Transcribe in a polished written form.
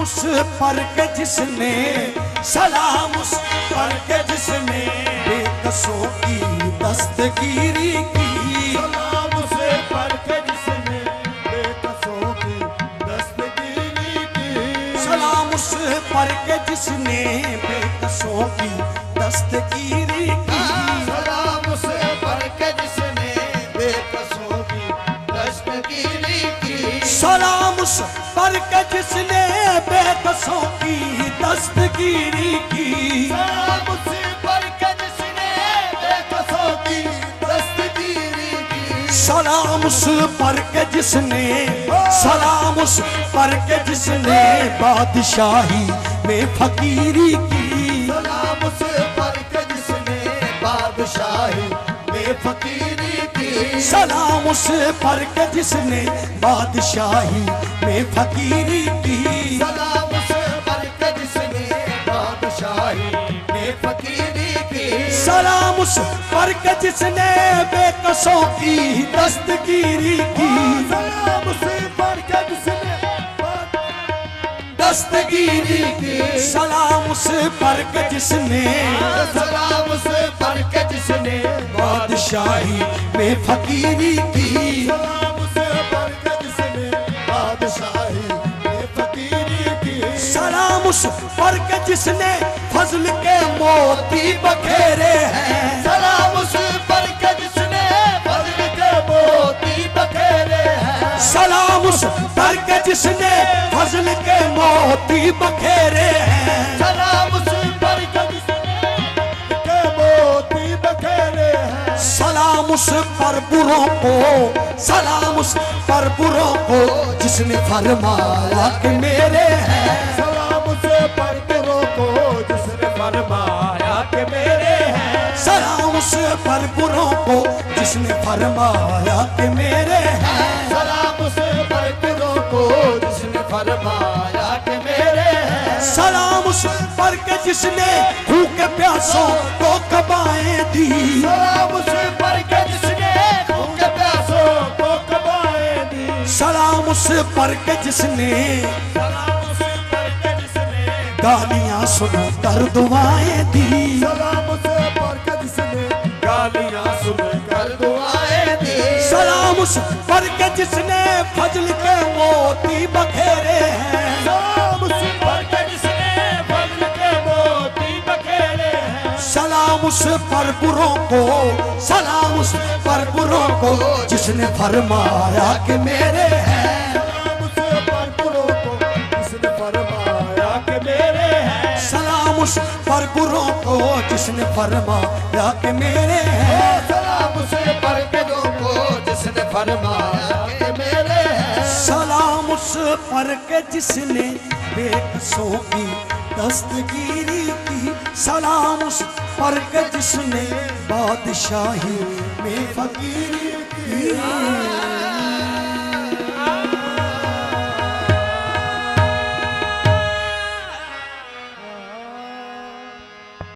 उस पर के जिसने, सलाम उस पर के जिसने बेकसों की दस्तगीरी की। सलाम उस पर के जिसने बेकसों की दस्तगीरी की। सलाम उस पर के जिसने बेकसों की दस्तगीरी की। सलाम उस पर के जिसने बेकसों की दस्तगीरी की। सलाम उस पर के जिसने बेकसों की दस्तगीरी की। सलाम उस पर के जिसने बेकसों की दस्तगीरी की। सलाम उस पर के जिसने, सलाम उस पर के जिसने बादशाही में फकीरी की। सलाम उस पर के जिसने बादशाही में फकीरी की। सलाम उस पर के जिसने बादशाही में फकीरी की। सलाम उस पर के जिसने बादशाही में फकीरी की। सलाम उस पर के जिसने बेकसों की दस्तगीरी की। सलाम उस पर के जिसने दस्तगीरी की। सलाम उस पर के जिसने, सलाम उस पर के जिसने बादशाही में फकीरी की। सलाम उस पर के जिसने बादशाही में फकीरी की। सलाम उस पर के जिसने फजल के मोती बखेरे हैं। सलाम उस पर के जिसने फजल के मोती बखेरे हैं। सलाम उस पर के जिसने फजल के मोती बखेरे हैं। सलाम उस पर के जिसने के मोती बखेरे हैं। सलाम उस पर बुरों को, सलाम उस पर बुरों को जिसने फरमाया कि मेरे हैं। सलाम उस पर बुरों को जिसने फरमाया कि मेरे हैं। सलाम उस पर बुरों को जिसने फरमाया कि मेरे हैं। सलाम उस पर बुरों को जिसने फरमाया कि मेरे हैं। सलाम उस पर के जिसने भूखे प्यासों को कबाएं दी। सलाम उस पर के जिसने भूखे प्यासों को कबाएं दी। सलाम उस पर के जिसने सलाम उस पर के जिसने गालियां सुनकर दुआएं दी। सलाम उस पर के जिसने गालियां सुनकर दुआएं दी। सलाम उस पर के जिसने फजल के मोती बखेरे हैं। सलाम उस पर के जिसने फजल के मोती बखेरे हैं। सलाम उस पर बुरों को, सलाम उस पर बुरों को जिसने फरमाया कि मेरे हैं। सलाम उस पर बुरों को जिसने फरमाया कि मेरे हैं। सलाम उस पर बुरों को जिसने फरमाया कि मेरे हैं। सलाम उस पर बुरों को जिसने फरमाया कि मेरे हैं। सलाम उस पर के जिसने बेकसों की दस्तगीरी की। सलाम उस पर के जिसने बादशाही में फकीरी की।